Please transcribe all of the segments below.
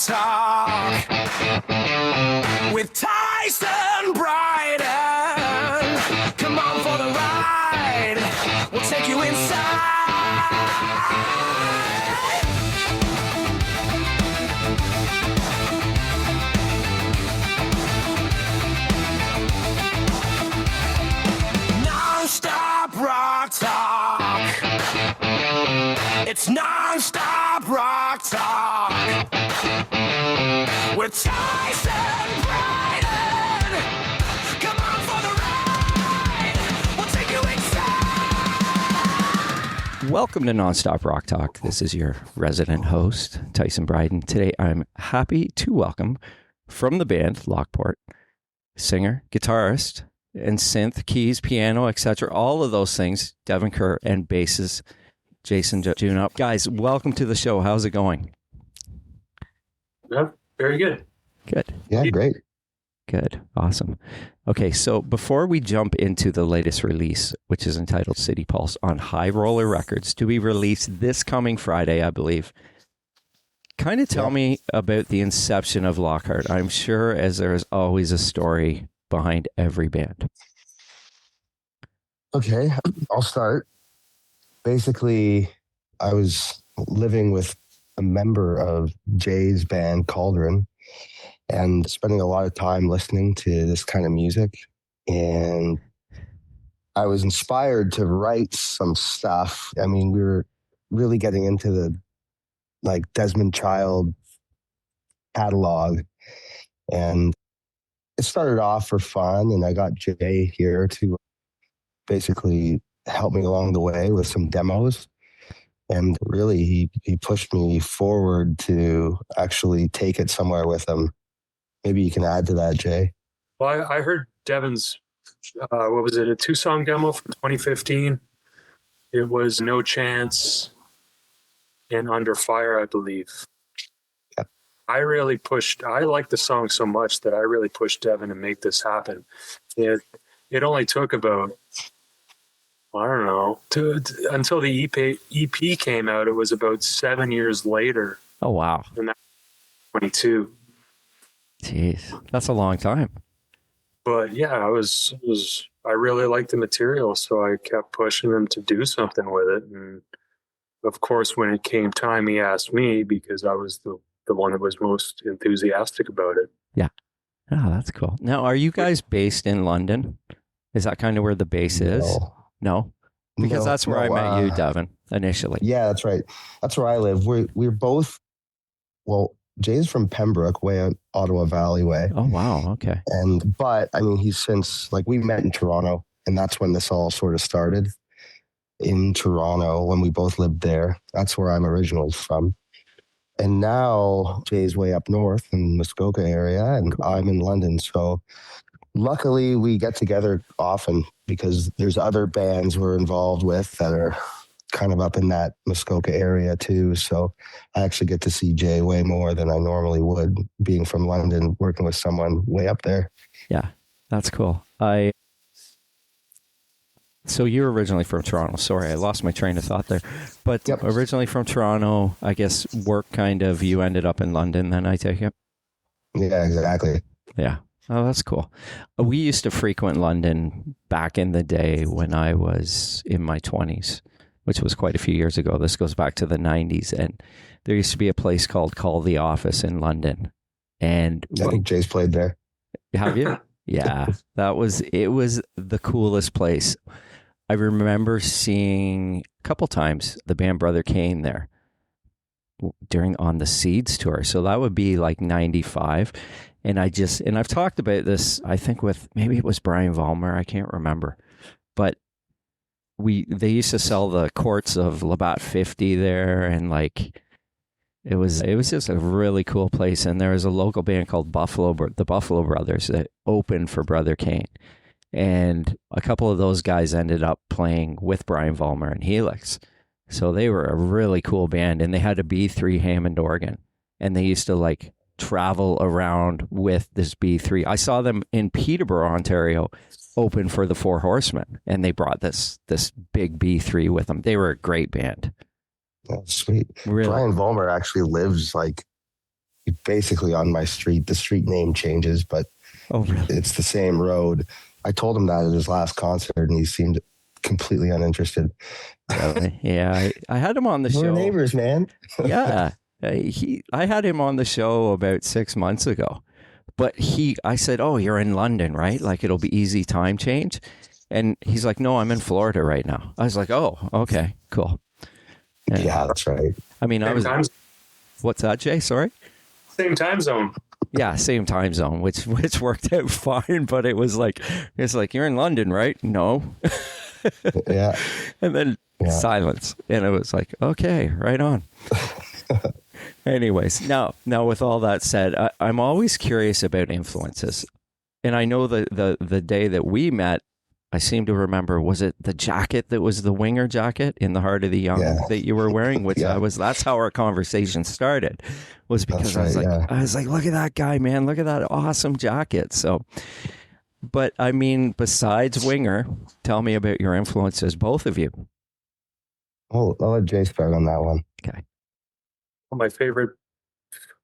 Talk with Tyson Bryden. Come on for the ride. We'll take you inside. Non-stop rock talk. It's non-stop rock talk with Tyson Bryden. Come on for the ride. We'll take you inside. Welcome to Nonstop Rock Talk. This is your resident host, Tyson Bryden. Today, I'm happy to welcome from the band Lockhart, singer, guitarist, and synth, keys, piano, etc. All of those things, Devon Kerr, and bassist Jason Junop. Guys, welcome to the show. How's it going? Yeah, very good. Good. Yeah, great. Good. Awesome. Okay, so before we jump into the latest release, which is entitled City Pulse on High Roller Records, to be released this coming Friday, I believe, kind of tell me about the inception of Lockhart. I'm sure as there is always a story behind every band. Okay, I'll start. Basically, I was living with a member of Jay's band, Cauldron, and spending a lot of time listening to this kind of music. And I was inspired to write some stuff. I mean, we were really getting into the Desmond Child catalog. And it started off for fun, and I got Jay here to basically help me along the way with some demos. And really, he pushed me forward to actually take it somewhere with him. Maybe you can add to that, Jay. Well, I heard Devon's, what was it, a 2-song demo from 2015? It was No Chance and Under Fire, I believe. Yep. I liked the song so much that I really pushed Devon to make this happen. It only took about, I don't know, until the EP came out. It was about 7 years later. Oh, wow. And that 22. Jeez, that's a long time. But yeah, I really liked the material, so I kept pushing him to do something with it. And of course, when it came time, he asked me because I was the one that was most enthusiastic about it. Yeah. Oh, that's cool. Now, are you guys based in London? Is that kind of where the base is? No? Because that's where I met you, Devon, initially. Yeah, that's right. That's where I live. We're both, well, Jay's from Pembroke, way out Ottawa Valley way. Oh, wow. Okay. But I mean, he's since, we met in Toronto, and that's when this all sort of started in Toronto when we both lived there. That's where I'm originally from. And now Jay's way up north in Muskoka area, and I'm in London. So luckily we get together often because there's other bands we're involved with that are kind of up in that Muskoka area too. So I actually get to see Jay way more than I normally would, being from London, working with someone way up there. Yeah, that's cool. So you're originally from Toronto. Sorry, I lost my train of thought there. But Originally from Toronto, I guess work kind of, you ended up in London then, I take it? Yeah, exactly. Yeah. Oh, that's cool. We used to frequent London back in the day when I was in my 20s, which was quite a few years ago. This goes back to the 90s. And there used to be a place called Call the Office in London. And I think Jay's played there. Have you? Yeah. It was the coolest place. I remember seeing a couple times the band Brother Kane there on the Seeds tour. So that would be 95. And I've talked about this, I think with, maybe it was Brian Vollmer, I can't remember. But they used to sell the quarts of Labatt 50 there, and it was just a really cool place. And there was a local band called the Buffalo Brothers that opened for Brother Kane. And a couple of those guys ended up playing with Brian Vollmer and Helix. So they were a really cool band, and they had a B3 Hammond organ, and they used to travel around with this B3. I saw them in Peterborough, Ontario, open for the Four Horsemen, and they brought this big B3 with them. They were a great band. Oh, sweet. Really? Brian Vollmer actually lives basically on my street. The street name changes, but Oh, really? it's the same road. I told him that at his last concert, and he seemed completely uninterested. Really? Yeah, I had him on the We're show. neighbors, man. Yeah, I had him on the show about 6 months ago, but I said, "Oh, you're in London, right? Like it'll be easy time change." And he's like, "No, I'm in Florida right now." I was like, "Oh, okay, cool." Yeah, that's right. I mean, what's that, Jay? Sorry. Same time zone. Yeah, same time zone, which worked out fine. But it's like you're in London, right? No. Yeah. And then silence, and it was like, okay, right on. Anyways, now with all that said, I'm always curious about influences, and I know the day that we met, I seem to remember, was it the jacket that was the winger jacket in the Heart of the Young that you were wearing? Which that's how our conversation started, was because I was like, look at that guy, man, look at that awesome jacket. So, but I mean, besides winger, tell me about your influences, both of you. I'll let Jay start on that one. Okay.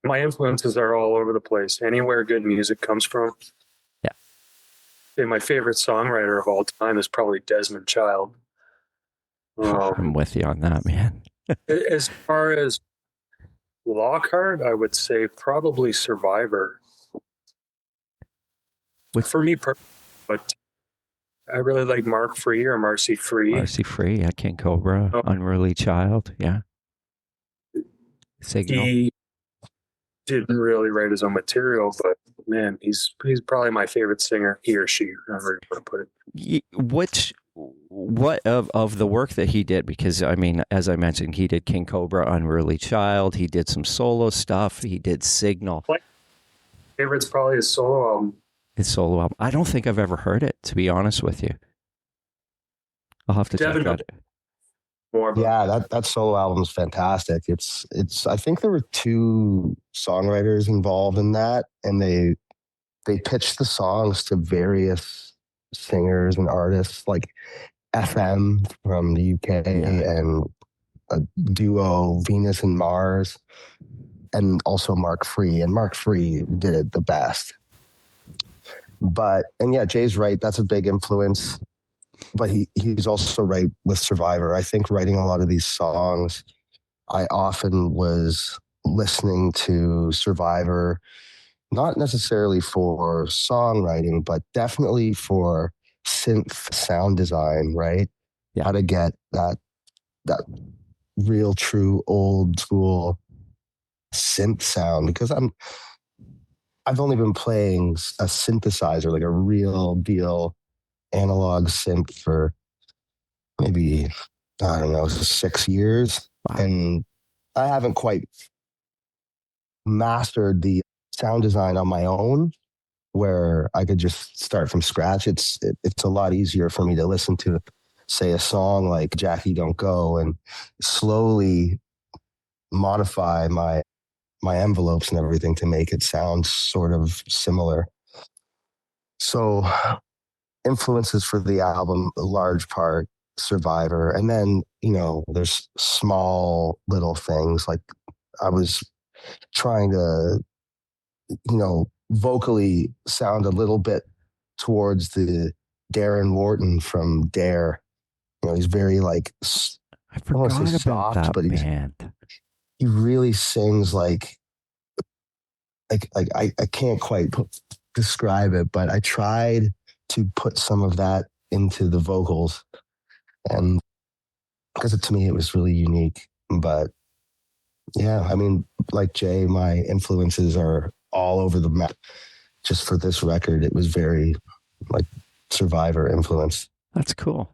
My influences are all over the place. Anywhere good music comes from. Yeah. And my favorite songwriter of all time is probably Desmond Child. I'm with you on that, man. As far as Lockhart, I would say probably Survivor. For me, but I really like Mark Free or Marcie Free. Marcie Free, yeah, King Cobra, Unruly Child, yeah. Signal. He didn't really write his own material, but man, he's probably my favorite singer, he or she, however you want to put it. What of the work that he did? Because I mean, as I mentioned, he did King Cobra, Unruly Child. He did some solo stuff. He did Signal. Favorite's probably his solo album. His solo album. I don't think I've ever heard it, to be honest with you. I'll have to check that. That solo album is fantastic. It's. I think there were 2 songwriters involved in that, and they pitched the songs to various singers and artists like FM from the UK and a duo, Venus and Mars, and also Mark Free. And Mark Free did it the best. Jay's right. That's a big influence. But he's also right with Survivor. I think writing a lot of these songs, I often was listening to Survivor, not necessarily for songwriting, but definitely for synth sound design, right? Yeah. How to get that real, true, old school synth sound, because I've only been playing a synthesizer, like a real deal analog synth, for maybe, I don't know, 6 years. Wow. And I haven't quite mastered the sound design on my own, where I could just start from scratch. It's a lot easier for me to listen to, say, a song like Jackie Don't Go and slowly modify my envelopes and everything to make it sound sort of similar. So influences for the album, a large part, Survivor. And then, there's small little things, like I was trying to, vocally sound a little bit towards the Darren Wharton from Dare. He's very I forgot about soft, that but band. He really sings like I can't quite describe it, but I tried to put some of that into the vocals, and because to me it was really unique. But yeah, I mean, like Jay, my influences are all over the map. Just for this record, it was very Survivor influence. That's cool.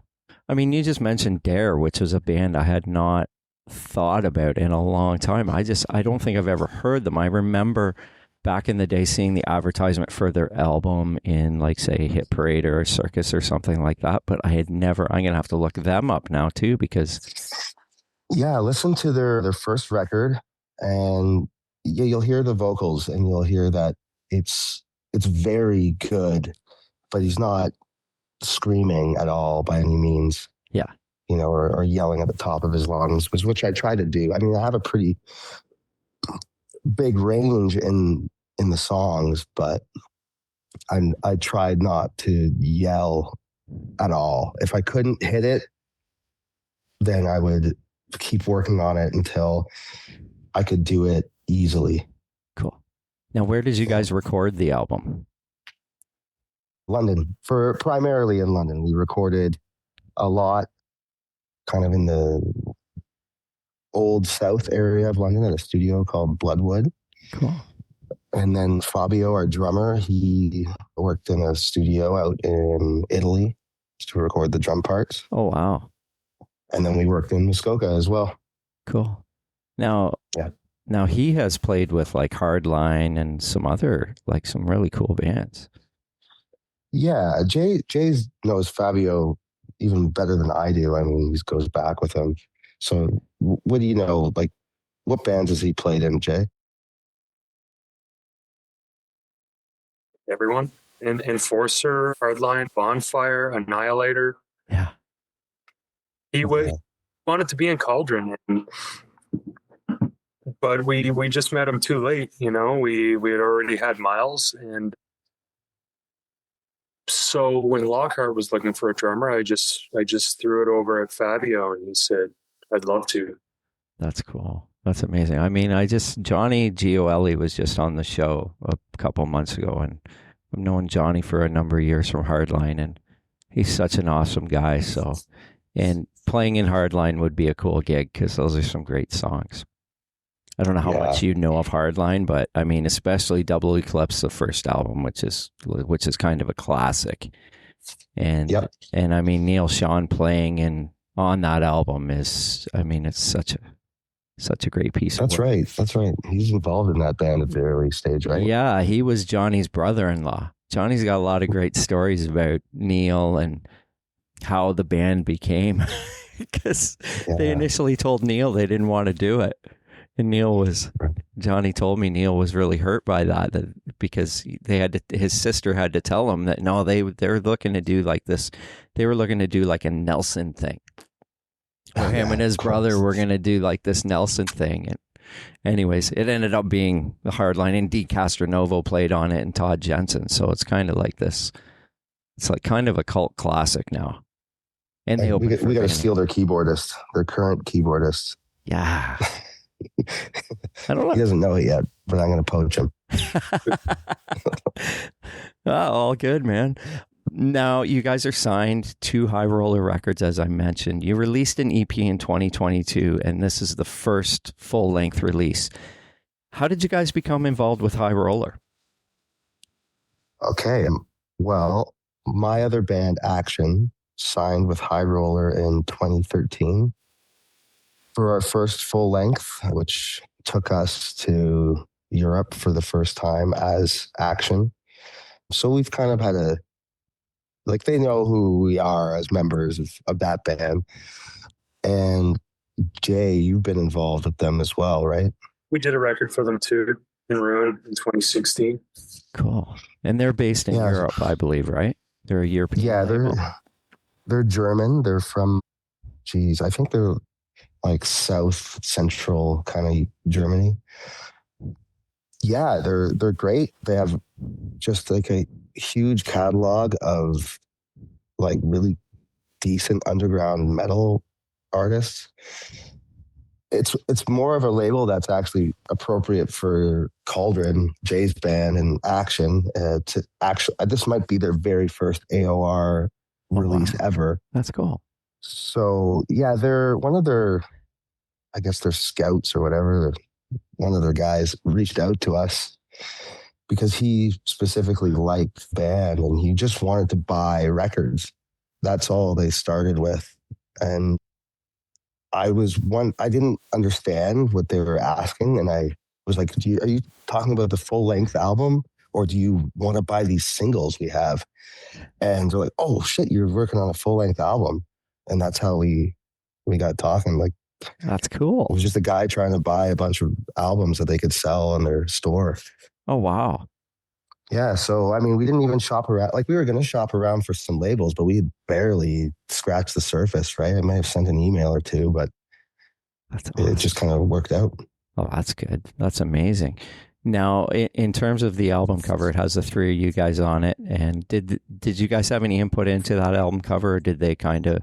I mean, you just mentioned Dare, which was a band I had not thought about in a long time. I don't think I've ever heard them. I remember back in the day seeing the advertisement for their album in, say, Hit Parade or Circus or something like that, but I had never. I'm going to have to look them up now too, because listen to their first record, and you'll hear the vocals, and you'll hear that it's very good, but he's not screaming at all by any means. Yeah. Or yelling at the top of his lungs, which I try to do. I mean, I have a pretty big range in the songs, but I tried not to yell at all. If I couldn't hit it, then I would keep working on it until I could do it easily. Cool. Now, where did you guys record the album? London, primarily in London. We recorded a lot kind of in the old south area of London at a studio called Bloodwood. Cool. And then Fabio, our drummer, he worked in a studio out in Italy to record the drum parts. Oh, wow. And then we worked in Muskoka as well. Cool. Now, Now he has played with like Hardline and some other, like some really cool bands. Yeah, Jay knows Fabio even better than I do. I mean, he goes back with him. So what do you know? Like, what bands has he played in, Jay? Everyone. Enforcer, Hardline, Bonfire, Annihilator. Yeah. He wanted to be in Cauldron, but we just met him too late. You know, we had already had Miles, and so when Lockhart was looking for a drummer, I just threw it over at Fabio, and he said, "I'd love to." That's cool. That's amazing. I mean, Johnny Gioeli was just on the show a couple months ago, and I've known Johnny for a number of years from Hardline, and he's such an awesome guy. So, and playing in Hardline would be a cool gig because those are some great songs. I don't know how much you know of Hardline, but I mean, especially Double Eclipse, the first album, which is kind of a classic. And and I mean, Neil Sean playing on that album is, I mean, it's such a great piece of work. That's right. He's involved in that band at the early stage, right? Yeah, he was Johnny's brother-in-law. Johnny's got a lot of great stories about Neil and how the band became, because they initially told Neil they didn't want to do it. And Johnny told me Neil was really hurt by that because his sister had to tell him that no, they're looking to do like this. They were looking to do like a Nelson thing. Him and his brother were going to do like this Nelson thing. And anyways, it ended up being the Hardline, and Dee Castronovo played on it and Todd Jensen. So it's kind of like this. It's like kind of a cult classic now. And we got to steal their keyboardist, their current keyboardist. Yeah. I don't know. He doesn't know it yet, but I'm going to poach him. All good, man. Now, you guys are signed to High Roller Records, as I mentioned. You released an EP in 2022, and this is the first full-length release. How did you guys become involved with High Roller? Okay. Well, my other band, Action, signed with High Roller in 2013 for our first full length, which took us to Europe for the first time as Action. So we've kind of had they know who we are as members of that band. And Jay, you've been involved with them as well, right? We did a record for them too in Ruin in 2016. Cool. And they're based in Europe, I believe, right? They're a European. Yeah, they're German. They're from, I think they're like south central kind of Germany. Yeah, they're great. They have just like a huge catalog of like really decent underground metal artists. It's more of a label that's actually appropriate for Cauldron, Jay's band, and Action. This might be their very first AOR release ever. That's cool. So yeah, they're one of their, I guess their scouts or whatever. One of their guys reached out to us because he specifically liked the band and he just wanted to buy records. That's all they started with. And I didn't understand what they were asking. And I was like, are you talking about the full length album or do you want to buy these singles we have? And they're like, oh shit, you're working on a full length album. And that's how we got talking. Like, that's cool. It was just a guy trying to buy a bunch of albums that they could sell in their store. Oh, wow. Yeah. So, I mean, we didn't even shop around. Like, we were going to shop around for some labels, but we had barely scratched the surface, right? I might have sent an email or two, but that's awesome. It just kind of worked out. Oh, that's good. That's amazing. Now, in terms of the album cover, it has the three of you guys on it. And did you guys have any input into that album cover, or did they kind of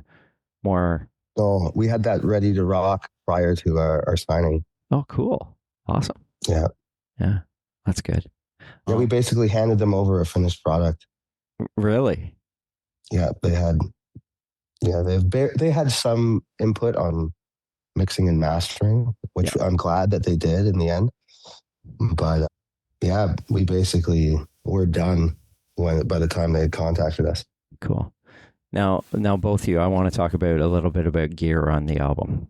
more? So we had that ready to rock prior to our signing. Oh, cool. Awesome. Yeah. Yeah, that's good. Yeah, we basically handed them over a finished product. Really? Yeah, they had some input on mixing and mastering, which I'm glad that they did in the end. But yeah, we basically were done by the time they had contacted us. Cool. Now, both of you, I want to talk about a little bit about gear on the album.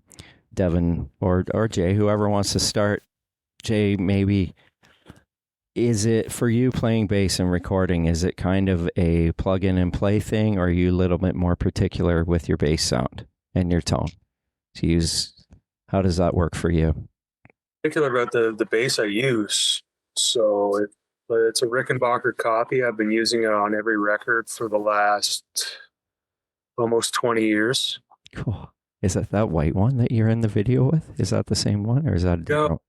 Devon or Jay, whoever wants to start. Jay, maybe, is it for you playing bass and recording? Is it kind of a plug in and play thing, or are you a little bit more particular with your bass sound and your tone to use? How does that work for you? Particular about the bass I use. So it's a Rickenbacker copy. I've been using it on every record for the last almost 20 years. Cool. Is that white one that you're in the video with? Is that the same one, or is that a different one?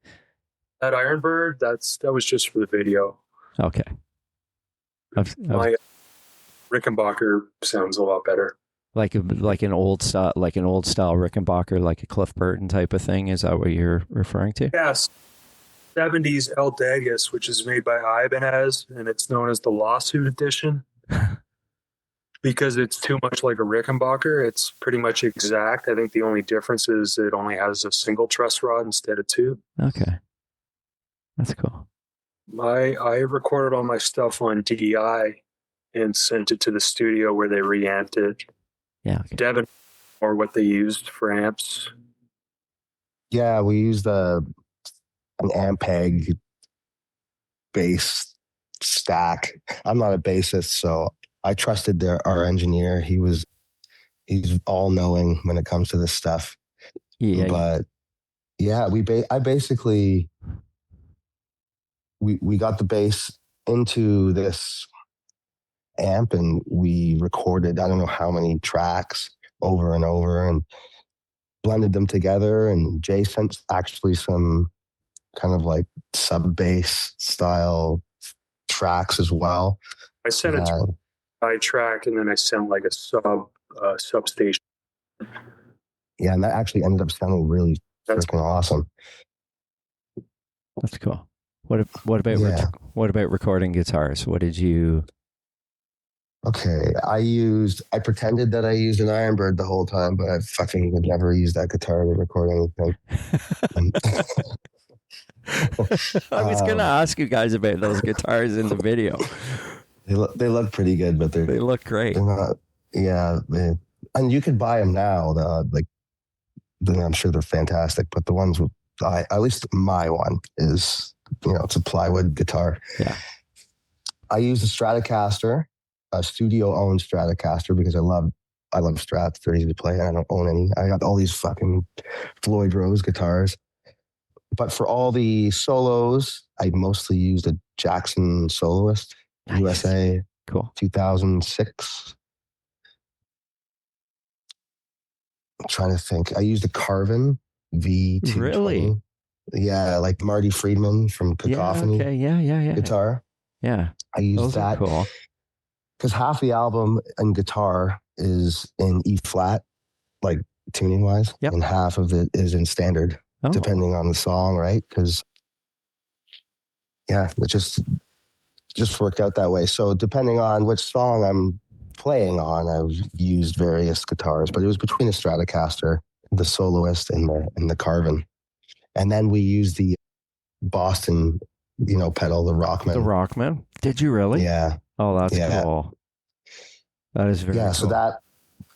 That Ironbird, that was just for the video. Okay. My Rickenbacker sounds a lot better. Like an old style Rickenbacker, like a Cliff Burton type of thing. Is that what you're referring to? Yes. 70s El Dagus, which is made by Ibanez, and it's known as the Lawsuit Edition. Because it's too much like a Rickenbacker. It's pretty much exact. I think the only difference is it only has a single truss rod instead of two. Okay. That's cool. I recorded all my stuff on DI and sent it to the studio where they reamped it. Yeah. Okay. Devon, or what they used for amps. Yeah, we used an Ampeg bass stack. I'm not a bassist, so I trusted our engineer. He's all knowing when it comes to this stuff. Yeah. But yeah, I basically we got the bass into this amp and we recorded I don't know how many tracks over and over and blended them together. And Jay sent actually some kind of like sub bass style tracks as well. I sent it to a track and then I sent like a substation. Yeah, and that actually ended up sounding really freaking awesome. That's cool. What about recording guitars? What did you? Okay, I pretended that I used an Ironbird the whole time, but I fucking would never use that guitar to record anything. I was gonna ask you guys about those guitars in the video. They look pretty good, but they look great. They're not. Yeah, and you could buy them now. I'm sure they're fantastic, but the ones at least my one is, it's a plywood guitar. Yeah. I use a Stratocaster, a studio-owned Stratocaster, because I love Strats. They're easy to play, and I don't own any. I got all these fucking Floyd Rose guitars. But for all the solos, I mostly used a Jackson Soloist, nice. USA, cool, 2006. I'm trying to think. I used a Carvin V220. Really? Yeah, like Marty Friedman from Cacophony. Yeah, okay. Yeah. Guitar. Yeah. I used that. Cool. Because half the album in guitar is in E flat, like tuning wise, and half of it is in standard, depending on the song, right? Because it just worked out that way. So depending on which song I'm playing on, I've used various guitars, but it was between a Stratocaster, the Soloist, and the Carvin. And then we used the Boston, pedal, the Rockman. The Rockman? Did you really? Yeah. Oh, that's cool. That is very cool. So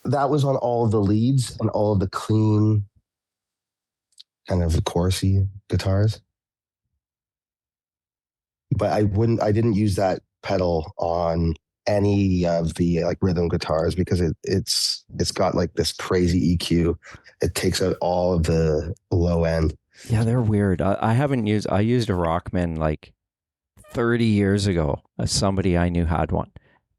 that was on all of the leads and all of the clean kind of chorusy guitars. But I didn't use that pedal on any of the like rhythm guitars because it's got like this crazy EQ. It takes out all of the low end. Yeah, they're weird. I used a Rockman like 30 years ago. Somebody I knew had one.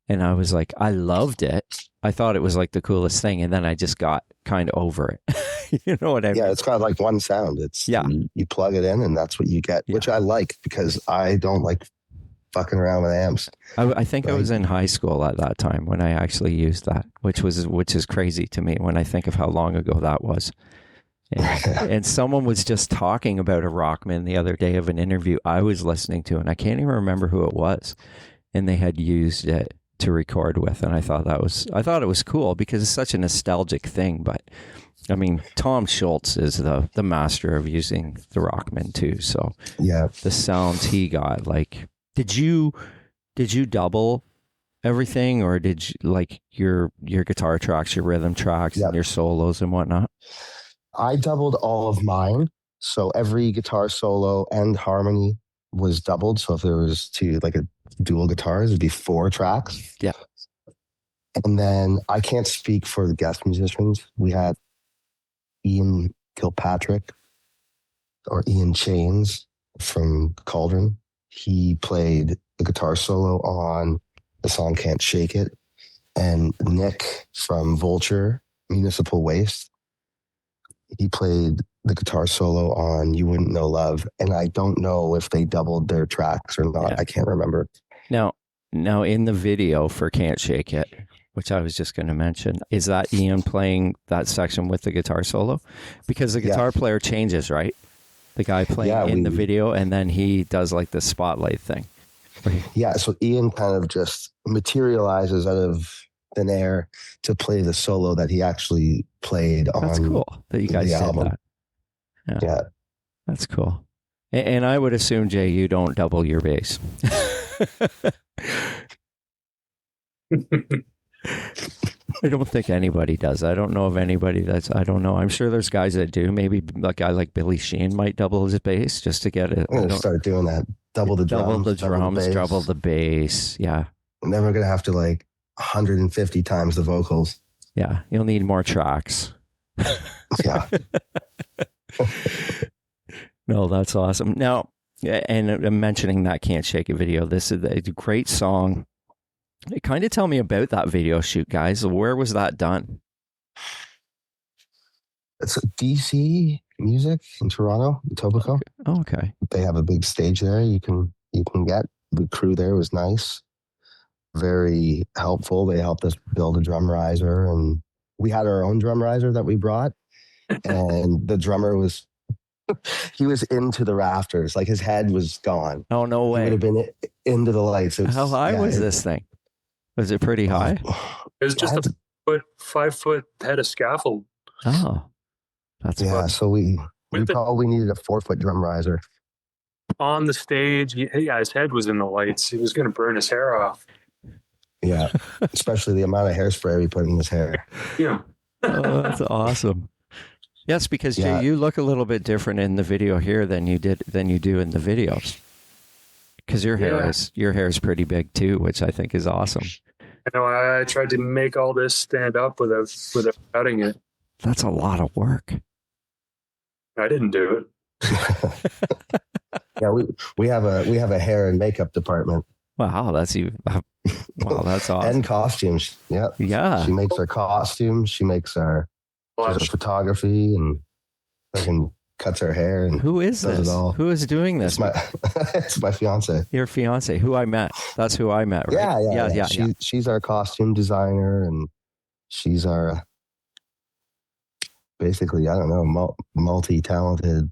And I was like, I loved it, I thought it was like the coolest thing, and then I just got kind of over it. You know what I mean? Yeah, it's got like one sound. It's Yeah. you plug it in and that's what you get, Yeah. which I like because I don't like fucking around with amps. I think I Right. was in high school at that time when I actually used that, which is crazy to me when I think of how long ago that was. And someone was just talking about a Rockman the other day of an interview I was listening to, and I can't even remember who it was. And they had used it to record with, and I thought it was cool because it's such a nostalgic thing. But I mean, Tom Schultz is the master of using the Rockman too. So Yeah. the sounds he got, like, did you double everything, or did you like your guitar tracks, your rhythm tracks, Yep. and your solos and whatnot? I doubled all of mine. So every guitar solo and harmony was doubled. So if there was like a dual guitars, it'd be 4 tracks. Yeah. And then I can't speak for the guest musicians. We had Ian Kilpatrick or Ian Chains from Cauldron. He played the guitar solo on the song Can't Shake It. And Nick from Vulture, Municipal Waste, he played the guitar solo on You Wouldn't Know Love. And I don't know if they doubled their tracks or not. Yeah. I can't remember. Now in the video for Can't Shake It, which I was just going to mention, is that Ian playing that section with the guitar solo? Because the guitar player changes, right? The guy playing in the video, and then he does like the spotlight thing. Yeah, so Ian kind of just materializes out of thin air to play the solo that he actually played on. That's cool that you guys the did album. that. Yeah. That's cool. And I would assume, Jay, you don't double your bass. I don't think anybody does. I don't know of anybody I don't know. I'm sure there's guys that do. Maybe a guy like Billy Sheehan might double his bass just to get it. I'm going to start doing that. Double the drums. Double the bass. Yeah. And then we're going to have to like 150 times the vocals. Yeah. You'll need more tracks. Yeah. No, that's awesome. Now, and I'm mentioning that Can't Shake It video. This is a great song. Kind of tell me about that video shoot, guys. Where was that done? It's DC Music in Toronto, Etobicoke. Oh, okay. They have a big stage there. You can get. The crew there was nice, very helpful. They helped us build a drum riser, and we had our own drum riser that we brought. And the drummer was he was into the rafters, like his head was gone. Oh, no He way. would have been into the lights. How high was this thing? Was it pretty high? It was just a 5 foot head of scaffold. Oh, that's yeah. So we With the- probably needed a 4-foot drum riser. On the stage, yeah, his head was in the lights. He was going to burn his hair off. Yeah, especially the amount of hairspray we put in his hair. Yeah. Oh, that's awesome. Yes, because Yeah. Jay, you look a little bit different in the video here than you do in the videos. Because your hair is pretty big too, which I think is awesome. I know. I tried to make all this stand up without cutting it. That's a lot of work. I didn't do it. Yeah, we have a hair and makeup department. Wow, that's awesome. And costumes. Yeah. Yeah. She makes our costumes. She makes our photography and fucking cuts our hair and Who is does this? it all. Who is doing this? It's my fiance. Your fiance, who I met. That's who I met, right? Yeah. She's our costume designer, and she's our basically, I don't know, multi-talented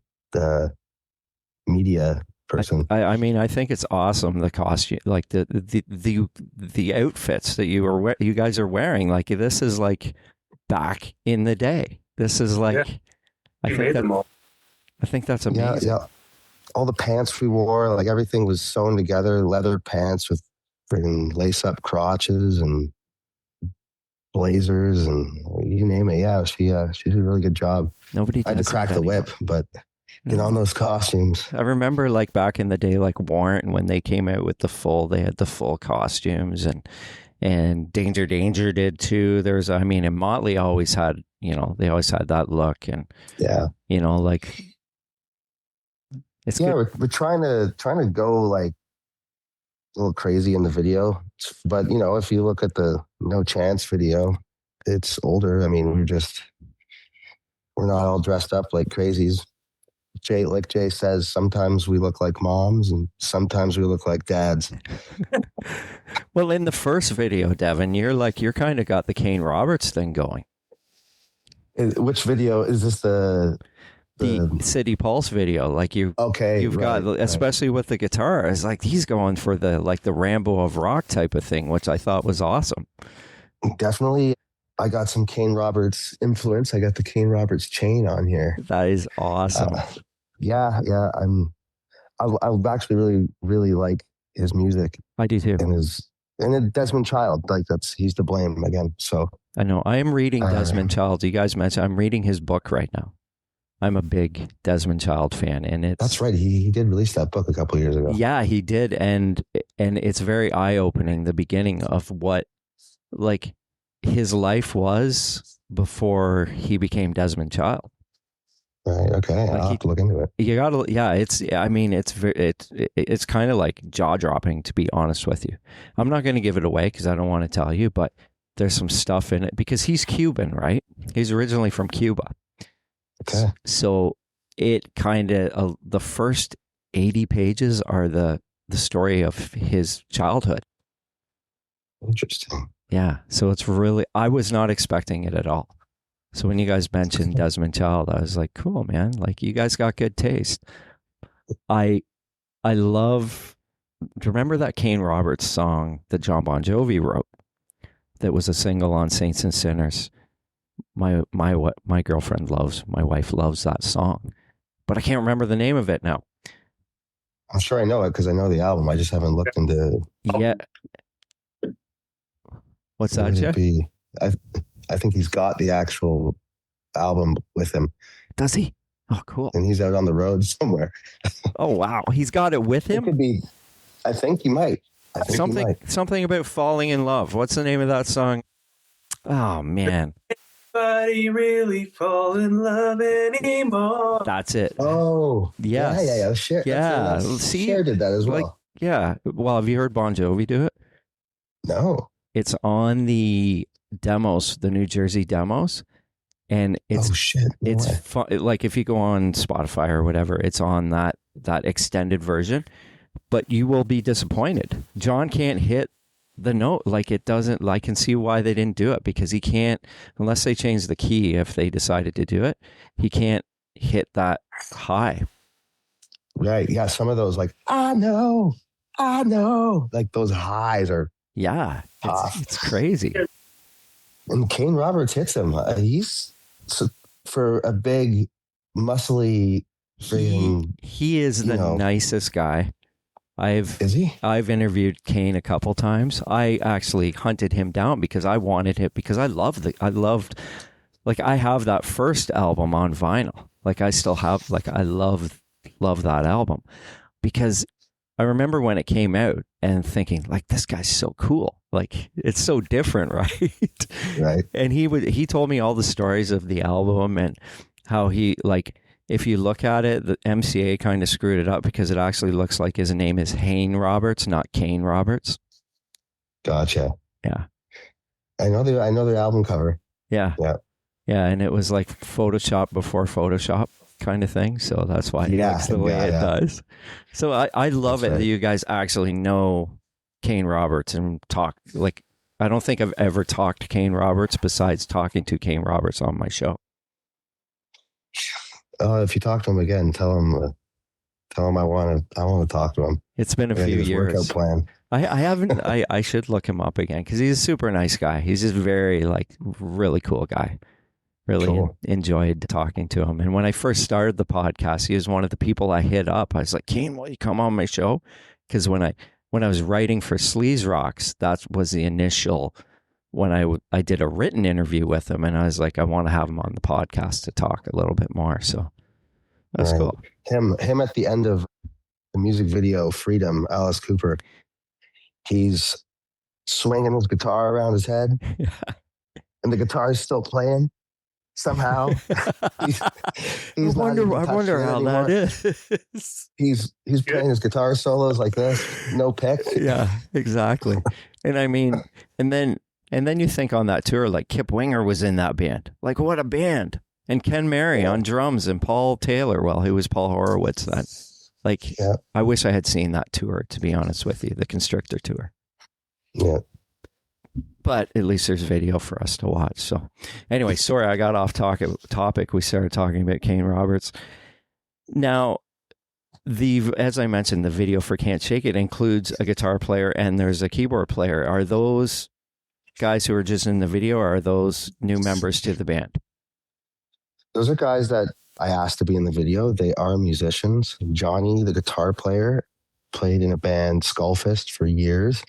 media person. I mean, I think it's awesome, the costume, like the outfits that you guys are wearing. Like, this is like back in the day. This is like, Yeah. I think that's amazing. Yeah. All the pants we wore, like everything was sewn together, leather pants with freaking lace-up crotches and blazers and you name it. Yeah, she did a really good job. Nobody I had to does crack that the anymore. whip, but get on those costumes. I remember like back in the day, like Warrant, when they came out with they had the full costumes, and Danger did too. And Motley always had, they always had that look, and Yeah. Like it's Yeah, good. we're trying to go like a little crazy in the video, but if you look at the No Chance video. It's older. I mean, we're not all dressed up like crazies. Like Jay says, sometimes we look like moms and sometimes we look like dads. Well, in the first video, Devon, you're kind of got the Kane Roberts thing going. Which video is this? The City Pulse video, like you've got, especially with the guitar, it's like he's going for the Rambo of rock type of thing, which I thought was awesome. Definitely. I got some Kane Roberts influence. I got the Kane Roberts chain on here. That is awesome. Yeah. I actually really, really like his music. I do too. And Desmond Child, he's to blame again. So I know. I am reading Desmond Child. You guys mentioned I'm reading his book right now. I'm a big Desmond Child fan, and that's right. He did release that book a couple of years ago. Yeah, he did, and it's very eye opening. The beginning of what his life was before he became Desmond Child. Right. Okay. I'll have to look into it. You gotta. Yeah. It's kind of like jaw dropping, to be honest with you. I'm not going to give it away because I don't want to tell you, but there's some stuff in it because he's Cuban, right? He's originally from Cuba. Okay. So it kind of the first 80 pages are the story of his childhood. Interesting. Yeah. So it's really, I was not expecting it at all. So when you guys mentioned Desmond Child, I was like, cool, man. Like, you guys got good taste. I love, do you remember that Kane Roberts song that John Bon Jovi wrote? That was a single on Saints and Sinners. My girlfriend my wife loves that song, but I can't remember the name of it now. I'm sure I know it because I know the album. I just haven't looked into. Yeah. What's that, Jeff? I think he's got the actual album with him. Does he? Oh, cool. And he's out on the road somewhere. Oh, wow. He's got it with him? It could be. I think he might. Something about falling in love. What's the name of that song? Oh, man. Nobody really fall in love anymore. That's it. Oh, yes. Yeah. Shit. Yeah. See, Cher did that as well. Yeah. Well, have you heard Bon Jovi do it? No. It's on the demos, the New Jersey demos, and it's fun. Like if you go on Spotify or whatever, it's on that extended version. But you will be disappointed. John can't hit the note. Like it doesn't. I can see why they didn't do it because he can't unless they change the key. If they decided to do it, he can't hit that high. Right. Yeah. Some of those I know. Like those highs are. Yeah. It's crazy. And Kane Roberts hits him. He's for a big, muscly. He is the nicest guy. Is he? I've interviewed Kane a couple times. I actually hunted him down because I wanted him because I have that first album on vinyl. Like I still have I love that album because I remember when it came out and thinking this guy's so cool. Like it's so different, right? Right. And he told me all the stories of the album and how he if you look at it, the MCA kind of screwed it up because it actually looks like his name is Kane Roberts, not Kane Roberts. Gotcha. Yeah. I know the album cover. Yeah. Yeah. Yeah, and it was like Photoshop before Photoshop kind of thing, so that's why it looks the way it does. So I love that you guys actually know Kane Roberts and talk. I don't think I've ever talked to Kane Roberts besides talking to Kane Roberts on my show. If you talk to him again, tell him I want to talk to him. It's been a few years. Workout plan. I haven't. I should look him up again because he's a super nice guy. He's just very really cool guy. Really cool. Enjoyed talking to him. And when I first started the podcast, he was one of the people I hit up. I was like, Kane, will you come on my show? Because when I was writing for Sleaze Rocks, that was the initial. When I did a written interview with him, and I was like, I want to have him on the podcast to talk a little bit more. So that's cool. Him at the end of the music video Freedom, Alice Cooper, he's swinging his guitar around his head, and the guitar is still playing somehow. he's I wonder how that is. He's playing his guitar solos like this, no pick. Yeah, exactly. And I mean, and then And then you think on that tour, like Kip Winger was in that band. Like, what a band. And Ken Mary on drums and Paul Taylor. Well, he was Paul Horowitz then. Like, I wish I had seen that tour, to be honest with you, the Constrictor tour. Yeah. But at least there's video for us to watch. So anyway, sorry, I got off topic. We started talking about Kane Roberts. Now, as I mentioned, the video for Can't Shake It includes a guitar player and there's a keyboard player. Are those guys who are just in the video, or are those new members to the band? Those are guys that I asked to be in the video. They are musicians. Johnny, the guitar player, played in a band Skullfist for years.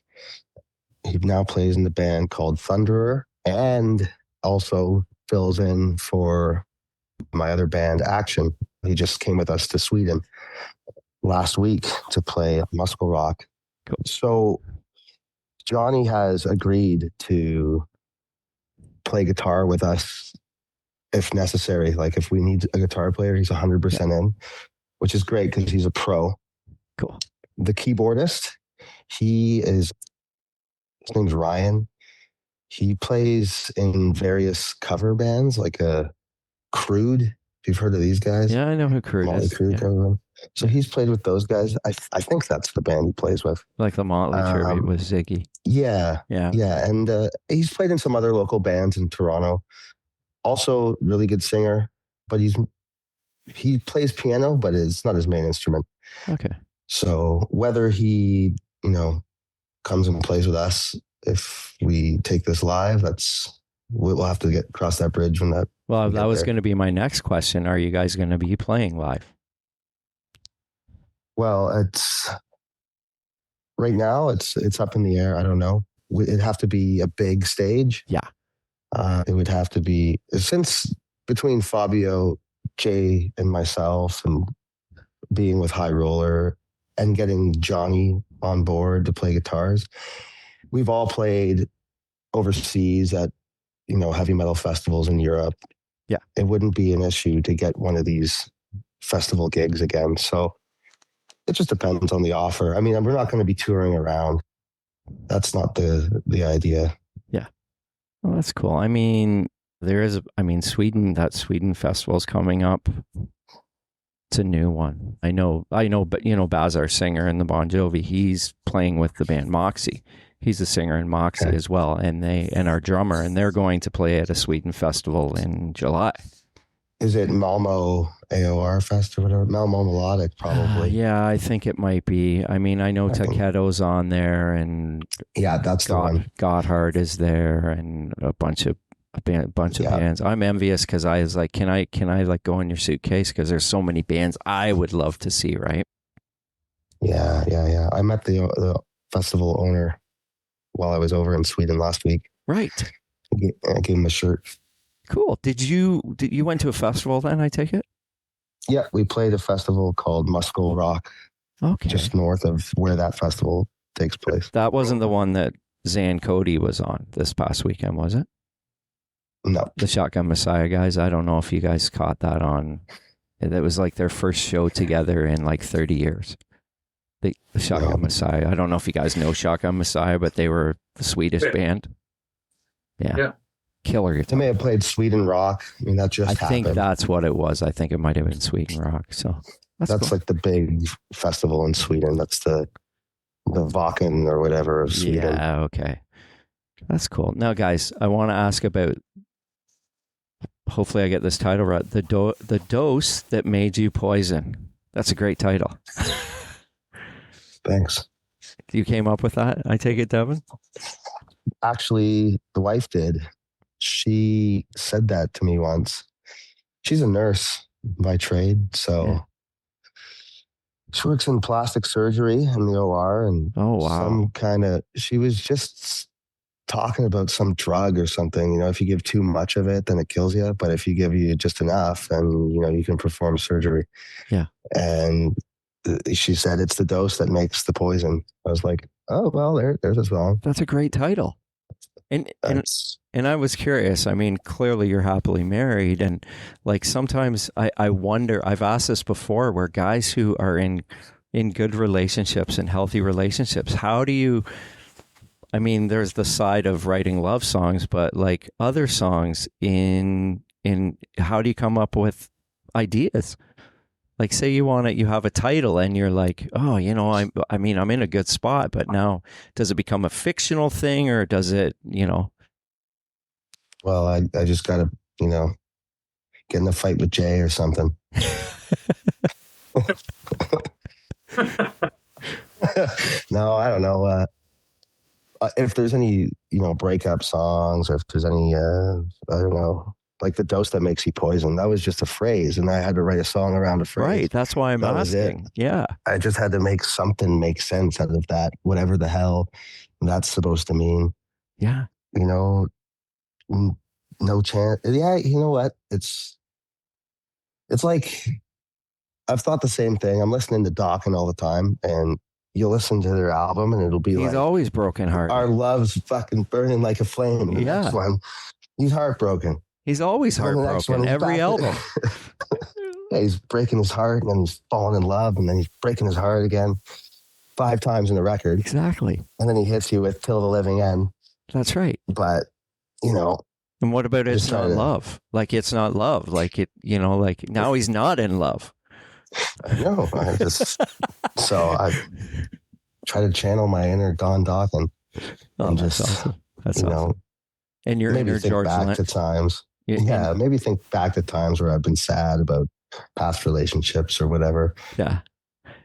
He now plays in the band called Thunderer and also fills in for my other band, Action. He just came with us to Sweden last week to play Muscle Rock. Cool. So Johnny has agreed to play guitar with us if necessary. Like if we need a guitar player, he's 100% in, which is great because he's a pro. Cool. The keyboardist, his name's Ryan. He plays in various cover bands like a Crude. If you've heard of these guys. Yeah, I know who Crude Motley is. Crue cover band. So he's played with those guys. I think that's the band he plays with. Like the Motley tribute with Ziggy. Yeah. And he's played in some other local bands in Toronto. Also, really good singer, but he plays piano, but it's not his main instrument. Okay. So whether he, comes and plays with us, if we take this live, we'll have to cross that bridge when that. Well, that was going to be my next question. Are you guys going to be playing live? Well, right now it's up in the air. I don't know. It'd have to be a big stage. Yeah. It would have to be, since between Fabio, Jay, and myself, and being with High Roller and getting Johnny on board to play guitars, we've all played overseas at, heavy metal festivals in Europe. Yeah. It wouldn't be an issue to get one of these festival gigs again. So it just depends on the offer. I mean, we're not going to be touring around. That's not the idea. Yeah. Well, that's cool. I mean, Sweden, that Sweden festival's coming up. It's a new one. I know, but Baz, our singer in the Bon Jovi, he's playing with the band Moxie. He's a singer in Moxie as well. And our drummer, and they're going to play at a Sweden festival in July. Is it Malmo AOR Fest or whatever? Malmo Melodic, probably. Yeah, I think it might be. I mean, I know Taketo's on there, and that's the one. Gotthard is there, and a bunch of bands. I'm envious because I was like, can I like go in your suitcase? Because there's so many bands I would love to see, right? Yeah. I met the festival owner while I was over in Sweden last week. Right. I gave him a shirt. Cool. Did you went to a festival then, I take it? Yeah, we played a festival called Muscle Rock. Okay. Just north of where that festival takes place. That wasn't the one that Zan Cody was on this past weekend, was it? No. The Shotgun Messiah guys. I don't know if you guys caught that on. That was like their first show together in like 30 years. The Shotgun Messiah. I don't know if you guys know Shotgun Messiah, but they were the Swedish band. Yeah. Killer guitar. They may have played Sweden Rock. I mean, that just happened. I think that's what it was. I think it might have been Sweden Rock. So that's cool. Like the big festival in Sweden. That's the Vaken or whatever of Sweden. Yeah, okay. That's cool. Now, guys, I want to ask about, hopefully I get this title right, the dose that made you poison. That's a great title. Thanks. You came up with that, I take it, Devon? Actually, the wife did. She said that to me once. She's a nurse by trade, so she works in plastic surgery in the OR, and she was just talking about some drug or something. If you give too much of it, then it kills you. But if you give you just enough, then you can perform surgery. Yeah. And she said it's the dose that makes the poison. I was like, oh well, there's a song. That's a great title. And I was curious. I mean, clearly you're happily married, and like sometimes I wonder. I've asked this before, where guys who are in good relationships and healthy relationships, how do you? I mean, there's the side of writing love songs, but like other songs in how do you come up with ideas? Like, say you have a title and you're like, oh, I mean, I'm in a good spot, but now does it become a fictional thing or does it, Well, I just got to, get in a fight with Jay or something. No, I don't know. If there's any, breakup songs or if there's any, I don't know, like the dose that makes you poison, that was just a phrase. And I had to write a song around a phrase. Right. That's why I'm asking. Yeah. I just had to make something make sense out of that, whatever the hell that's supposed to mean. Yeah. No chance. Yeah. You know what? It's like, I've thought the same thing. I'm listening to Dawkins all the time, and you'll listen to their album and it'll be He's always broken hearted. Our love's fucking burning like a flame. And the next one, he's heartbroken. He's always heartbroken. Every album. Yeah, he's breaking his heart and then he's falling in love and then he's breaking his heart again 5 times in a record. Exactly. And then he hits you with Till the Living End. That's right. But, And what about it's not love? Like, it's not love. Like, like now he's not in love. I know. So I try to channel my inner Don Dawkins. Oh, that's awesome. That's awesome. And your maybe inner think George back Lynch. to times. Yeah, maybe think back to times where I've been sad about past relationships or whatever. Yeah.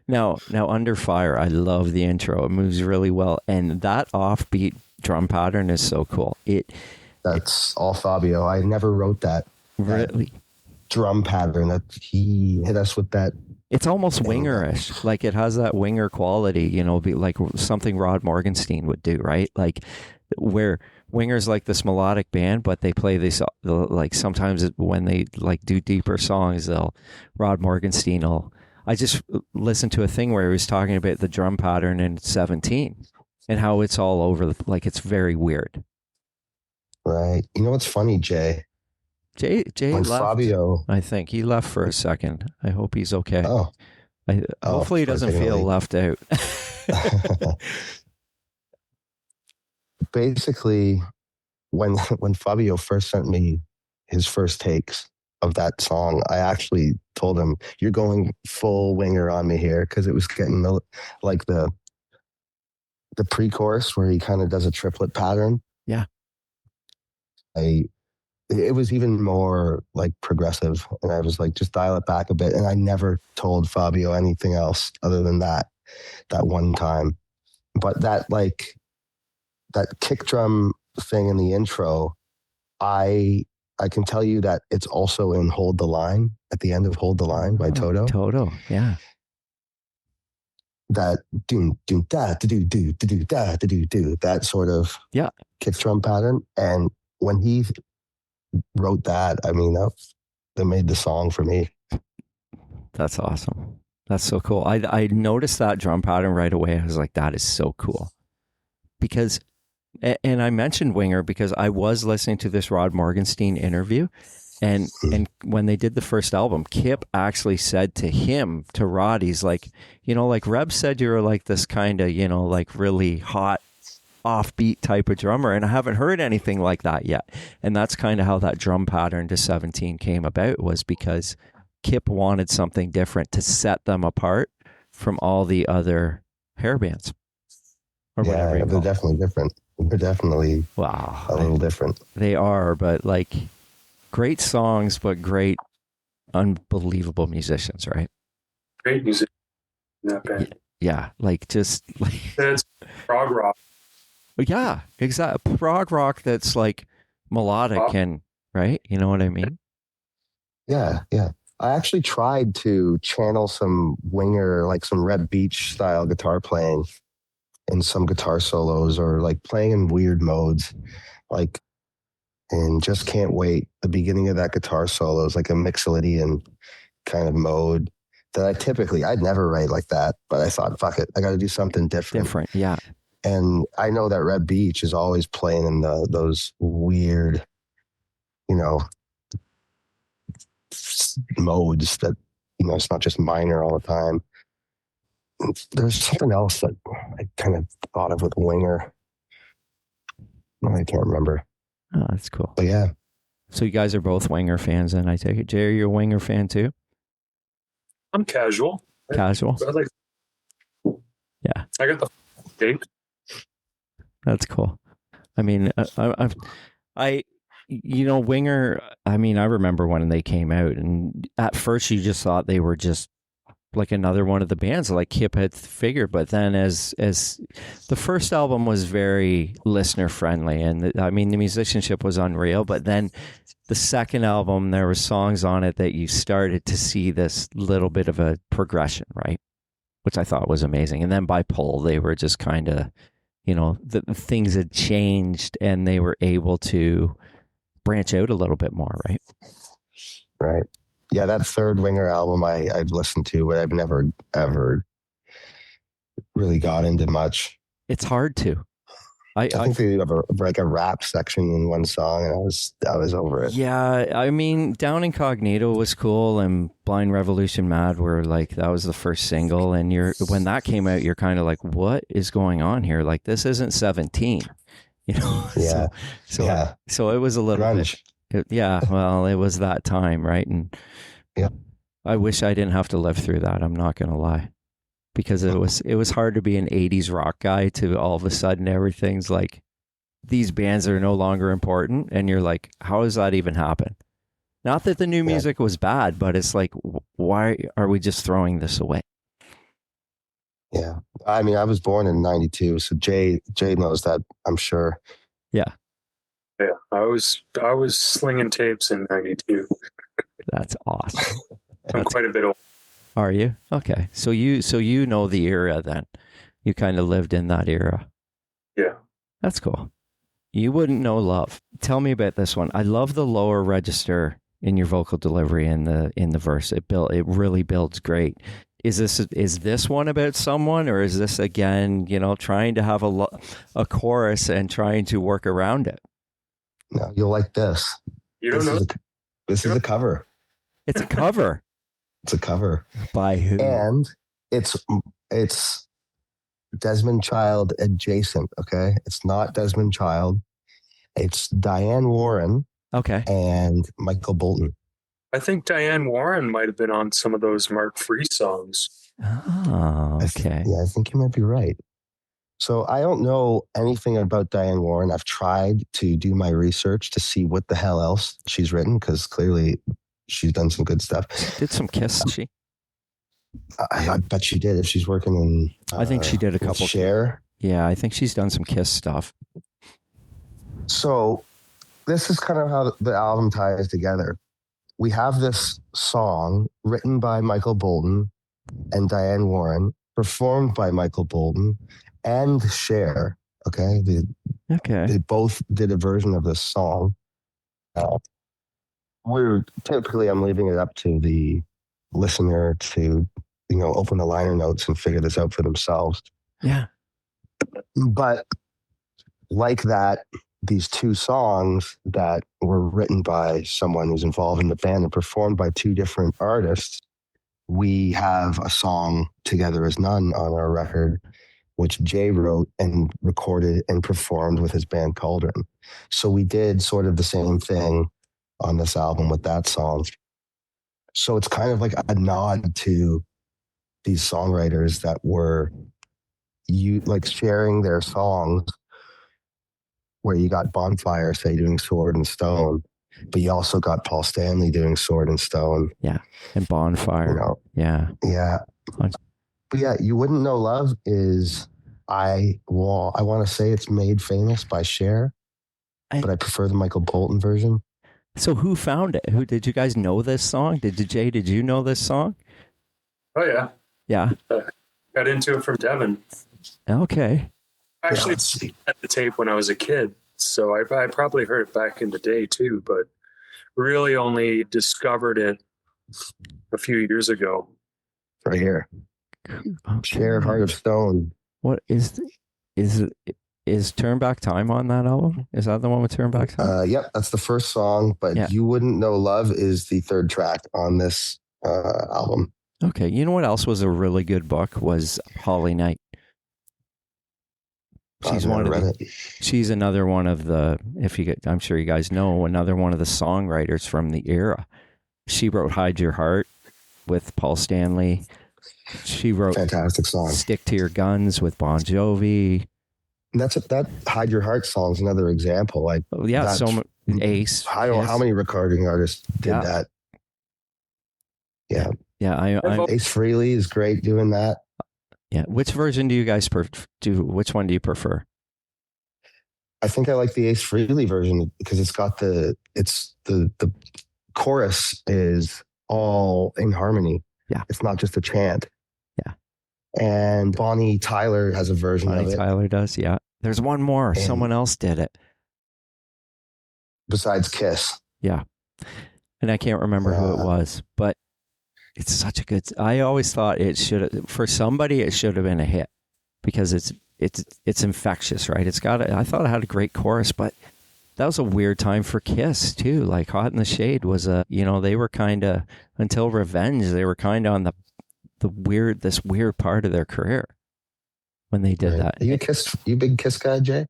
Now, Under Fire, I love the intro. It moves really well. And that offbeat drum pattern is so cool. That's all Fabio. I never wrote that. Really? Drum pattern that he hit us with that. It's almost wingerish. Like, it has that winger quality, be like something Rod Morgenstein would do, right? Like, where Winger's like this melodic band, but they play this, like, sometimes when they like do deeper songs, Rod Morgenstein I just listened to a thing where he was talking about the drum pattern in 17 and how it's all over like, it's very weird. Right. You know what's funny, Jay? Jay when left. Fabio, I think he left for a second. I hope he's okay. Oh. Hopefully he doesn't feel left out. Basically, when Fabio first sent me his first takes of that song, I actually told him, "You're going full winger on me here," because it was getting like the pre-chorus where he kind of does a triplet pattern. Yeah. It was even more like progressive, and I was like, just dial it back a bit. And I never told Fabio anything else other than that one time. But that kick drum thing in the intro, I can tell you that it's also in Hold the Line, at the end of Hold the Line by Toto. Toto, yeah. That do do da do do do da do that sort of kick drum pattern. And when he wrote that, I mean, that made the song for me. That's awesome. That's so cool. I noticed that drum pattern right away. I was like, that is so cool. Because, and I mentioned Winger because I was listening to this Rod Morgenstein interview, and when they did the first album, Kip actually said to him, to Rod, he's like, like Reb said, you were like this kind of, like really hot, offbeat type of drummer, and I haven't heard anything like that yet. And that's kind of how that drum pattern to 17 came about, was because Kip wanted something different to set them apart from all the other hair bands. Or whatever they're definitely different. They're definitely a little different. They are, but like great songs, but great, unbelievable musicians, right? Great music in that band. Yeah, like just like it's prog rock. Yeah, exactly. Prog rock that's like melodic and right. You know what I mean? Yeah. I actually tried to channel some Winger, like some Reb Beach style guitar playing in some guitar solos, or like playing in weird modes, like in Just Can't Wait. The beginning of that guitar solo is like a Mixolydian kind of mode that I'd never write like that, but I thought, fuck it, I got to do something different. Yeah. And I know that Reb Beach is always playing in those weird, modes that, it's not just minor all the time. There's something else that I kind of thought of with Winger. I can't remember. Oh, that's cool. But yeah, So you guys are both Winger fans, and I take it, Jay, are you a Winger fan too? I'm casual. Casual. I like. Yeah. I got the tape. That's cool. I mean, Winger. I mean, I remember when they came out, and at first you just thought they were just like another one of the bands, like Kip had figured. But then, as the first album was very listener friendly, and the musicianship was unreal. But then the second album, there were songs on it that you started to see this little bit of a progression, right? Which I thought was amazing. And then by Pull, they were just kind of, the things had changed and they were able to branch out a little bit more, right? right. Yeah, that third Winger album I've listened to, but I've never, ever really got into much. It's hard to. I think they have a rap section in one song, and I was over it. Yeah, I mean, Down Incognito was cool, and Blind Revolution Mad were like, that was the first single, and when that came out, you're kind of like, what is going on here? Like, this isn't 17, Yeah. So it was a little Grunge. bit. Well, it was that time, right? And yeah, I wish I didn't have to live through that. I'm not gonna lie. Because it was hard to be an 80s rock guy to all of a sudden everything's like, these bands are no longer important. And you're like, how does that even happen? Not that the new music was bad, but it's like, why are we just throwing this away? Yeah. I mean, I was born in 92, so Jay knows that, I'm sure. Yeah. Yeah, I was slinging tapes in '92. That's awesome. I'm quite a bit old. Are you? Okay. So you know the era then. You kind of lived in that era. Yeah. That's cool. You wouldn't know Love. Tell me about this one. I love the lower register in your vocal delivery in the verse. It really builds great. Is this one about someone, or is this again, trying to have a chorus and trying to work around it? No, you'll like this. You don't know? This is a cover. It's a cover. It's a cover. By who? And it's Desmond Child adjacent, okay? It's not Desmond Child. It's Diane Warren. Okay. And Michael Bolton. I think Diane Warren might have been on some of those Mark Free songs. Oh, okay. I think you might be right. So I don't know anything about Diane Warren. I've tried to do my research to see what the hell else she's written, because clearly she's done some good stuff. Did some Kiss, she? I bet she did. If she's working in, I think she did a couple. Cher. Yeah, I think she's done some Kiss stuff. So this is kind of how the album ties together. We have this song written by Michael Bolton and Diane Warren, performed by Michael Bolton and Cher. Okay, they both did a version of this song. I'm leaving it up to the listener to, open the liner notes and figure this out for themselves. Yeah. But like that, these two songs that were written by someone who's involved in the band and performed by two different artists, we have a song, Together as None, on our record, which Jay wrote and recorded and performed with his band Cauldron. So we did sort of the same thing on this album with that song. So it's kind of like a nod to these songwriters that were sharing their songs, where you got Bonfire, say, doing Sword and Stone, but you also got Paul Stanley doing Sword and Stone. Yeah. And Bonfire. Yeah. Yeah. But yeah, You Wouldn't Know Love is, I want to say it's made famous by Cher, but I prefer the Michael Bolton version. So who found it? Who did you guys know this song? Did you know this song? Oh, yeah. Yeah. Got into it from Devon. Okay. Actually, at the tape when I was a kid, so I probably heard it back in the day too, but really only discovered it a few years ago. Right here. Cher, Heart of Stone. What is Turn Back Time on that album? Is that the one with Turn Back Time? Yep, that's the first song, but You Wouldn't Know Love is the third track on this album. Okay. You know what else was a really good book was Holly Knight. She's I've one never of read the, it. she's another one of the, I'm sure you guys know, another one of the songwriters from the era. She wrote Hide Your Heart with Paul Stanley. She wrote Fantastic song. Stick to Your Guns with Bon Jovi. And that Hide Your Heart song is another example. Like, Oh, yeah, that's- Ace. I don't know how many recording artists did Yeah. that. Yeah. Yeah, I'm Ace Frehley is great doing that. yeah. Which version do you guys do? Which one do you prefer? I think I like the Ace Frehley version because it's got the chorus is all in harmony. Yeah. It's not just a chant. Yeah. And Bonnie Tyler has a version of Bonnie it Tyler does. Yeah. There's one more. And- Someone else did it. besides Kiss. Yeah. And I can't remember who it was, but it's such a good. I always thought it should, for somebody, it should have been a hit because it's infectious, right? I thought it had a great chorus, but that was a weird time for Kiss too. Like Hot in the Shade was they were kind of, until Revenge, they were kind of on this weird part of their career when they did that. Are you big Kiss guy, Jay?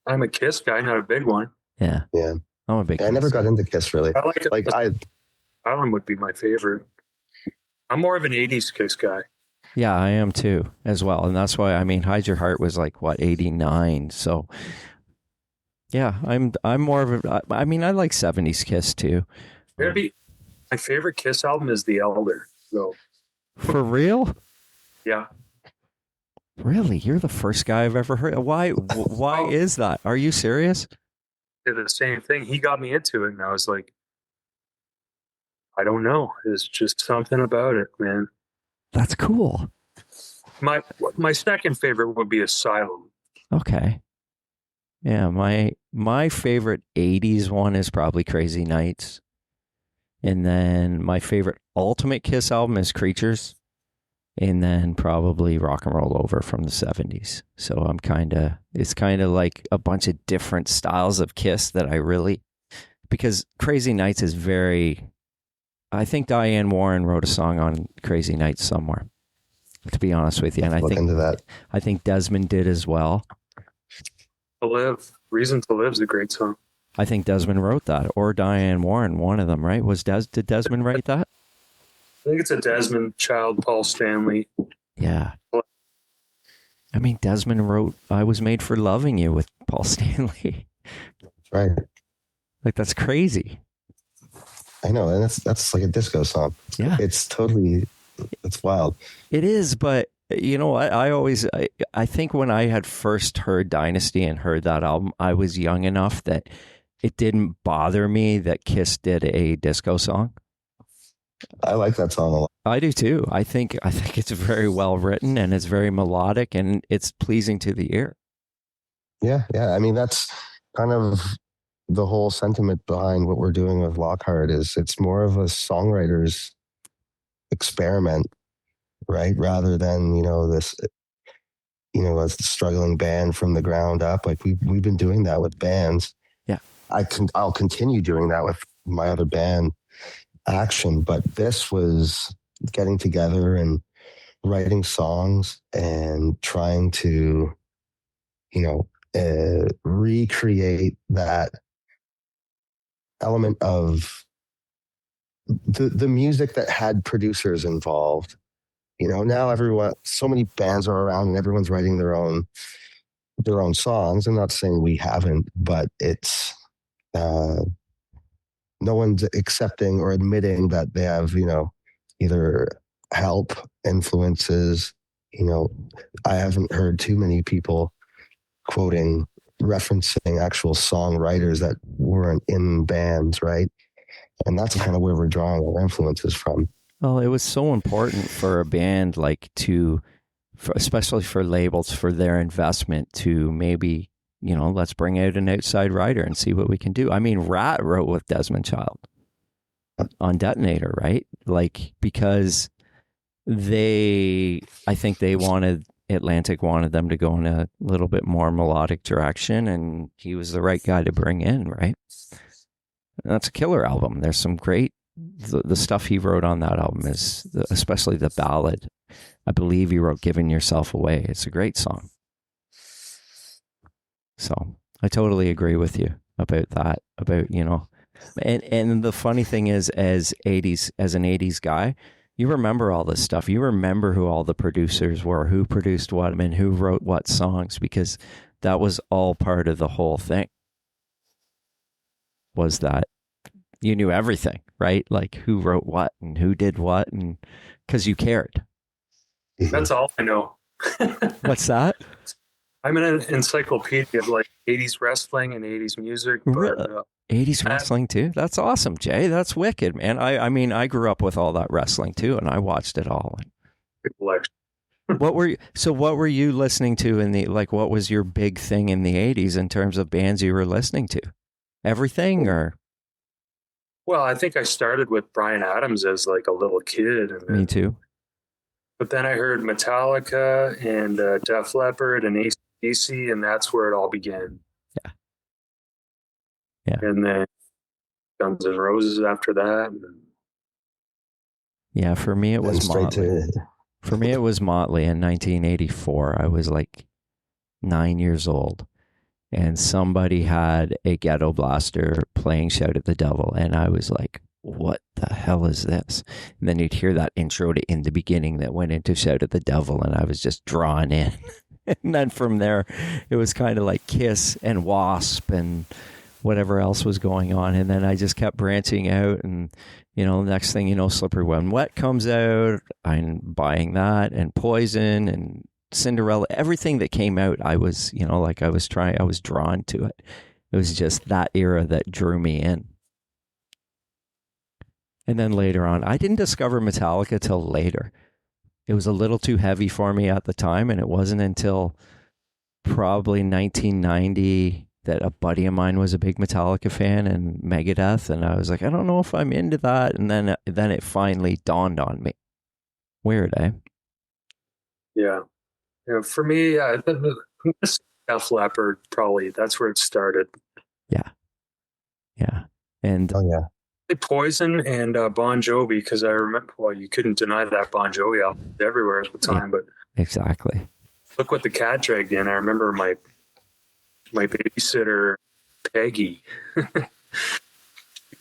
I'm a Kiss guy, not a big one. Yeah. Yeah. I'm a big I never Kiss. got into Kiss really. I like it. Like Island would be my favorite. I'm more of an 80s Kiss guy. Yeah, I am too, as well. And that's why, Hide Your Heart was like, 89. So, yeah, I'm more of a, I like 70s Kiss too. Maybe my favorite Kiss album is The Elder, though. For real? Yeah. Really? You're the first guy I've ever heard. Why is that? Are you serious? Did the same thing. He got me into it, and I was like, I don't know. There's just something about it, man. That's cool. My second favorite would be Asylum. Okay. Yeah, my favorite 80s one is probably Crazy Nights. And then my favorite Ultimate Kiss album is Creatures. And then probably Rock and Roll Over from the 70s. So it's kind of like a bunch of different styles of Kiss that I really, because Crazy Nights is I think Diane Warren wrote a song on Crazy Nights somewhere, to be honest with you. And I think Desmond did as well. To Live. Reason to Live is a great song. I think Desmond wrote that, or Diane Warren, one of them, right? Did Desmond write that? I think it's a Desmond Child, Paul Stanley. Yeah. Desmond wrote I Was Made for Loving You with Paul Stanley. right. Like, that's crazy. I know, and that's like a disco song. Yeah. It's wild. It is, but you know what? I think when I had first heard Dynasty and heard that album, I was young enough that it didn't bother me that Kiss did a disco song. I like that song a lot. I do too. I think it's very well written and it's very melodic and it's pleasing to the ear. Yeah. That's kind of the whole sentiment behind what we're doing with Lockhart is it's more of a songwriter's experiment, right? Rather than, this, a struggling band from the ground up. Like we've been doing that with bands. Yeah. I'll continue doing that with my other band, Action, but this was getting together and writing songs and trying to, recreate that element of the music that had producers involved. Now so many bands are around and everyone's writing their own songs. I'm not saying we haven't, but it's no one's accepting or admitting that they have, either help, influences. I haven't heard too many people referencing actual songwriters that weren't in bands, right? And that's kind of where we're drawing our influences from. Well, it was so important for a band especially for labels, for their investment to maybe, let's bring out an outside writer and see what we can do. Rat wrote with Desmond Child on Detonator, right? Like, because I think Atlantic wanted them to go in a little bit more melodic direction, and he was the right guy to bring in, right? And that's a killer album. There's some great, the stuff he wrote on that album is, especially the ballad, I believe you wrote Giving Yourself Away. It's a great song. So I totally agree with you about that, about, and the funny thing is, as an 80s guy, you remember all this stuff. You remember who all the producers were, who produced what, and who wrote what songs, because that was all part of the whole thing. Was that you knew everything, right? Like who wrote what and who did what, and because you cared. That's all I know. What's that? I'm an encyclopedia of like 80s wrestling and 80s music. But, 80s wrestling too? That's awesome, Jay. That's wicked, man. I mean, I grew up with all that wrestling too, and I watched it all. What were you listening to what was your big thing in the 80s in terms of bands you were listening to? Everything, or? Well, I think I started with Bryan Adams as like a little kid. And Me too. But then I heard Metallica and Def Leppard and AC/DC, and that's where it all began. Yeah. And then Guns N' Roses after that. Yeah, for me it was Motley. For me it was Motley in 1984. I was like 9 years old, and somebody had a ghetto blaster playing Shout at the Devil, and I was like, what the hell is this? And then you'd hear that intro in the beginning that went into Shout at the Devil, and I was just drawn in. And then from there, it was kind of like Kiss and Wasp and whatever else was going on. And then I just kept branching out, and, next thing you know, Slippery When Wet comes out. I'm buying that, and Poison and Cinderella, everything that came out, I was, I was drawn to it. It was just that era that drew me in. And then later on, I didn't discover Metallica till later. It was a little too heavy for me at the time, and it wasn't until probably 1990 that a buddy of mine was a big Metallica fan and Megadeth, and I was like, I don't know if I'm into that. And then it finally dawned on me. Weird, eh? Yeah. For me, Def Leppard, probably, that's where it started. Yeah. And Poison and Bon Jovi, because I remember, you couldn't deny that Bon Jovi album was everywhere at the time, but exactly. Look What the Cat Dragged In. I remember my babysitter, Peggy,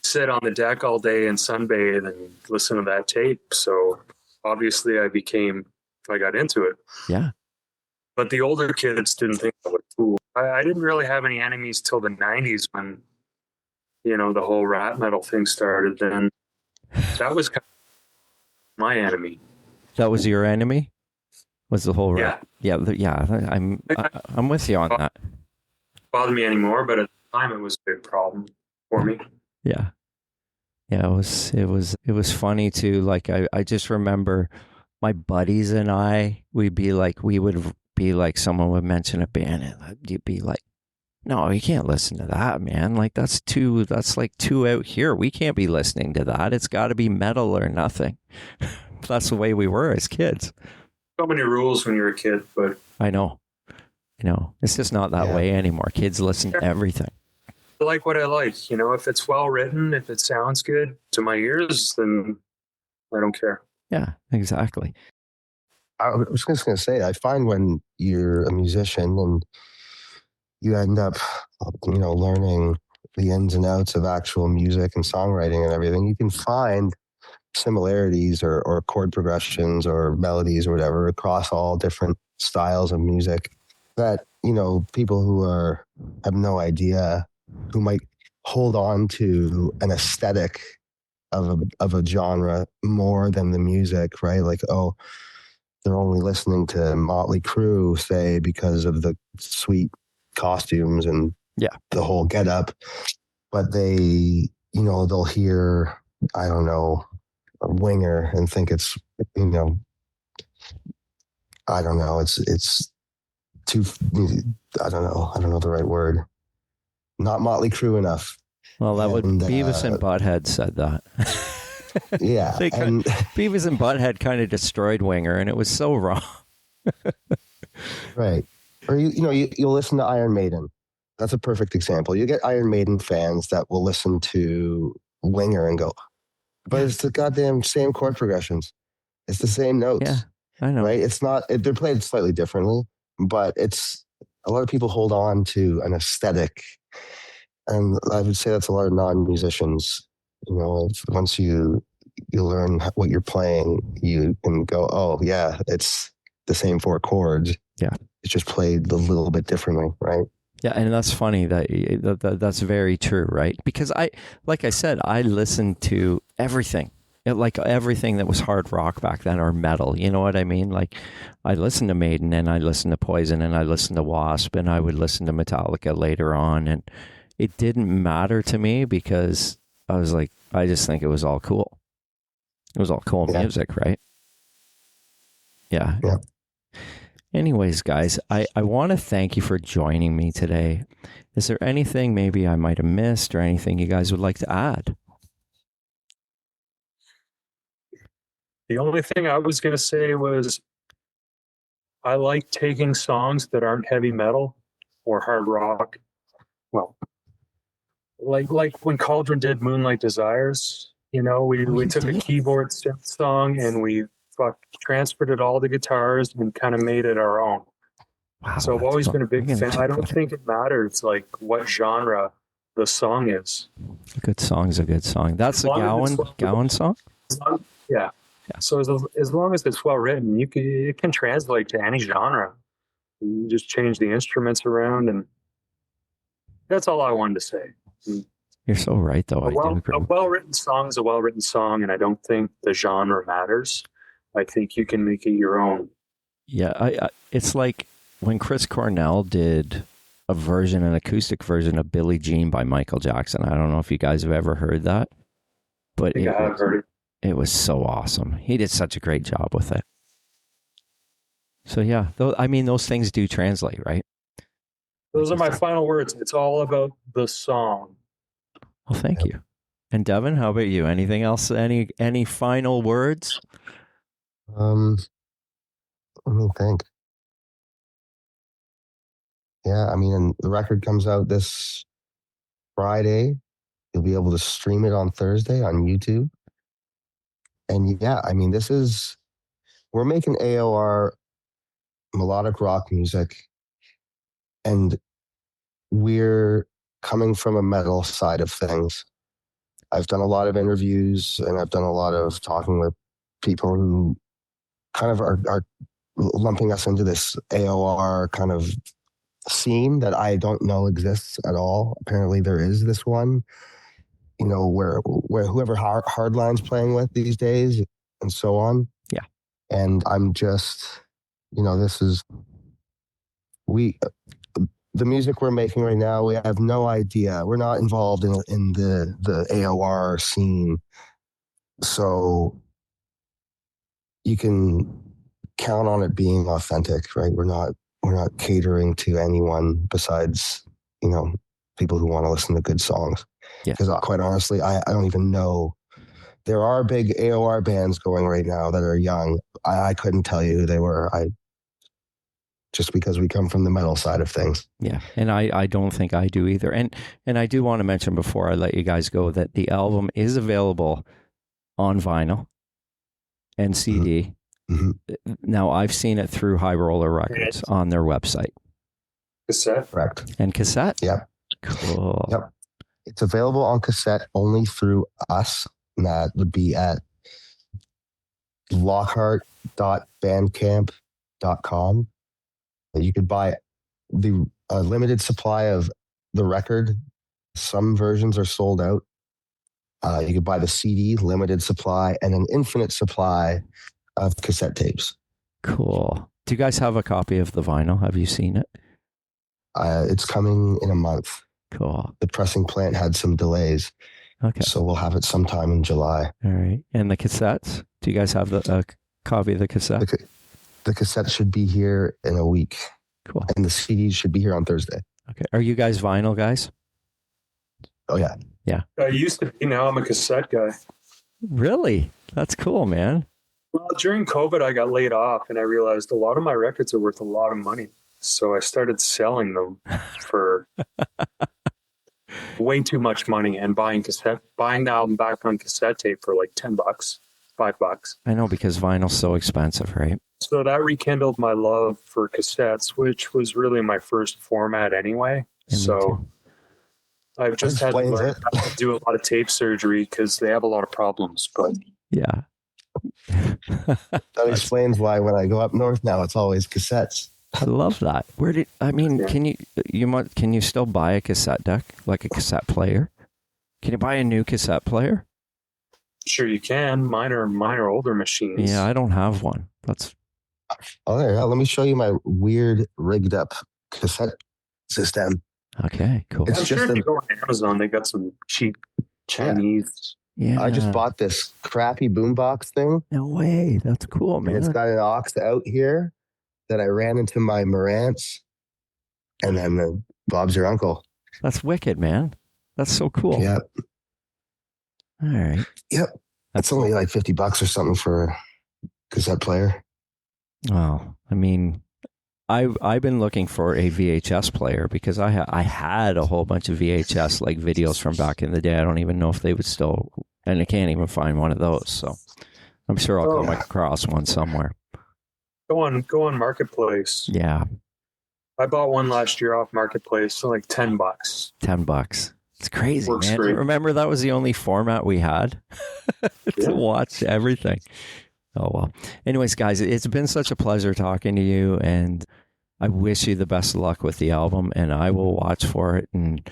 sit on the deck all day and sunbathe and listen to that tape. So obviously I got into it. Yeah. But the older kids didn't think I was cool. I didn't really have any enemies till the 90s when, the whole rap metal thing started. Then that was kind of my enemy. That was your enemy? Was the whole rap? Yeah. I'm with you on that. Bothered me anymore, but at the time it was a big problem for me. Yeah. It was funny too. Like I just remember my buddies and I, we would be like, someone would mention a band and you'd be like, no, you can't listen to that, man. Like that's like too out here. We can't be listening to that. It's got to be metal or nothing. That's the way we were as kids. So many rules when you're a kid, but I know. It's just not that way anymore. Kids listen to everything. I like what I like. If it's well written, if it sounds good to my ears, then I don't care. Yeah, exactly. I was just going to say, I find when you're a musician and you end up, learning the ins and outs of actual music and songwriting and everything, you can find similarities or chord progressions or melodies or whatever across all different styles of music that, people who have no idea, who might hold on to an aesthetic of a genre more than the music, right? Like, they're only listening to Motley Crue, say, because of the sweet costumes and the whole get up. But they, they'll hear, I don't know, a Winger and think it's, I don't know, it's too, I don't know the right word. Not Motley Crue enough. Well, Beavis and Butthead said that. Yeah. Beavis and Butthead kind of destroyed Winger, and it was so wrong. Right. Or, you'll listen to Iron Maiden. That's a perfect example. You get Iron Maiden fans that will listen to Winger and go, but it's the goddamn same chord progressions. It's the same notes. I know. right? It's not, they're played slightly differently, but it's a lot of people hold on to an aesthetic. And I would say that's a lot of non-musicians. You know, once you learn what you're playing, you can go, oh yeah, it's the same four chords. Yeah. It's just played a little bit differently, right? Yeah, and that's funny that's very true, right? Because like I said, I listened to everything. Like everything that was hard rock back then, or metal, you know what I mean? Like I listened to Maiden, and I listened to Poison, and I listened to Wasp, and I would listen to Metallica later on, and it didn't matter to me because I was like, I just think it was all cool. It was all cool music, right? Yeah. Yeah. Anyways, guys, I want to thank you for joining me today. Is there anything maybe I might have missed, or anything you guys would like to add? The only thing I was going to say was I like taking songs that aren't heavy metal or hard rock. Well, like when Cauldron did Moonlight Desires, you know, we took a keyboard synth song and we transferred it all to guitars and kind of made it our own. Wow, so I've always been a big fan. I don't that. think it matters like what genre the song is. A good song's a good song. That's a Gowan song? Yeah. So as long as it's well written, it can translate to any genre. You just change the instruments around, and that's all I wanted to say. You're so right, though. A well-written song is a well-written song, and I don't think the genre matters. I think you can make it your own. Yeah, it's like when Chris Cornell did an acoustic version of Billie Jean by Michael Jackson. I don't know if you guys have ever heard that, but I have heard it. It was so awesome. He did such a great job with it. So yeah, those things do translate, right? Those are my final words. It's all about the song. Well, thank you. And Devon, how about you? Anything else? Any final words? Let me think. Yeah, I mean, and the record comes out this Friday. You'll be able to stream it on Thursday on YouTube. And yeah, I mean, we're making AOR melodic rock music, and we're coming from a metal side of things. I've done a lot of interviews, and I've done a lot of talking with people who kind of are lumping us into this AOR kind of scene that I don't know exists at all. Apparently there is this one, you know, where whoever Hardline's playing with these days and so on. Yeah. And I'm just, you know, the music we're making right now, we have no idea. We're not involved in the AOR scene. So you can count on it being authentic, right? We're not catering to anyone besides, you know, people who want to listen to good songs. Yeah. Because quite honestly, I don't even know. There are big AOR bands going right now that are young. I couldn't tell you who they were. Just because we come from the metal side of things. Yeah, and I don't think I do either. And I do want to mention before I let you guys go that the album is available on vinyl and CD. Mm-hmm. Now, I've seen it through High Roller Records on their website. Cassette? Correct. And cassette? Yep. Cool. Yep. It's available on cassette only through us. And that would be at lockhart.bandcamp.com. You could buy the limited supply of the record. Some versions are sold out. You could buy the CD, limited supply, and an infinite supply of cassette tapes. Cool. Do you guys have a copy of the vinyl? Have you seen it? It's coming in a month. Cool. The pressing plant had some delays. Okay. So we'll have it sometime in July. All right. And the cassettes? Do you guys have the copy of the cassette? The cassette should be here in a week. Cool. And the CDs should be here on Thursday. Okay. Are you guys vinyl guys? Oh, yeah. Yeah. I used to be. Now I'm a cassette guy. Really? That's cool, man. Well, during COVID, I got laid off, and I realized a lot of my records are worth a lot of money. So I started selling them for way too much money and buying the album back on cassette tape for like $10, $5. I know, because vinyl's so expensive, right? So that rekindled my love for cassettes, which was really my first format anyway. Yeah, me So too. I've just had to Explains learn it. how to do a lot of tape surgery because they have a lot of problems. But Yeah. That explains why when I go up north now, it's always cassettes. I love that. Yeah. Can you still buy a cassette deck, like a cassette player? Can you buy a new cassette player? sure you can. Mine are older machines. Yeah, I don't have one. That's Oh, there. Let me show you my weird rigged up cassette system. okay. Cool. It's I'm just sure if a- you go on Amazon, they got some cheap Chinese. Yeah. I just bought this crappy boombox thing. No way. That's cool, And it's man. got an aux out here that I ran into my Marantz, and then Bob's your uncle. That's wicked, man. That's so cool. Yeah. All right. Yep. That's only like $50 or something for a cassette player. Well, I mean, I've been looking for a VHS player because I had a whole bunch of VHS like videos from back in the day. I don't even know if they would still, and I can't even find one of those. So I'm sure I'll come across one somewhere. Go on Marketplace. Yeah, I bought one last year off Marketplace for like $10. $10. It's crazy, Works man. great. Remember that was the only format we had to watch everything. Oh well. Anyways, guys, it's been such a pleasure talking to you, and I wish you the best of luck with the album. And I will watch for it. And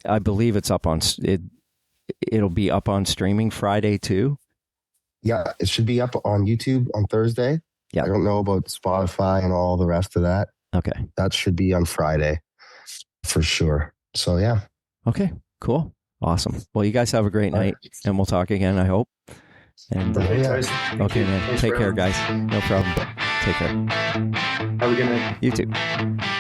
I believe it's up on it. It'll be up on streaming Friday too. Yeah, it should be up on YouTube on Thursday. Yeah. I don't know about Spotify and all the rest of that. Okay. That should be on Friday for sure. So yeah. Okay. Cool. Awesome. Well, you guys have a great night, and we'll talk again, I hope. And Hey, Yeah. Tyson, thank okay, you. man. Thanks Take for care, having me. guys. No problem. Take care. Have a good night. You too.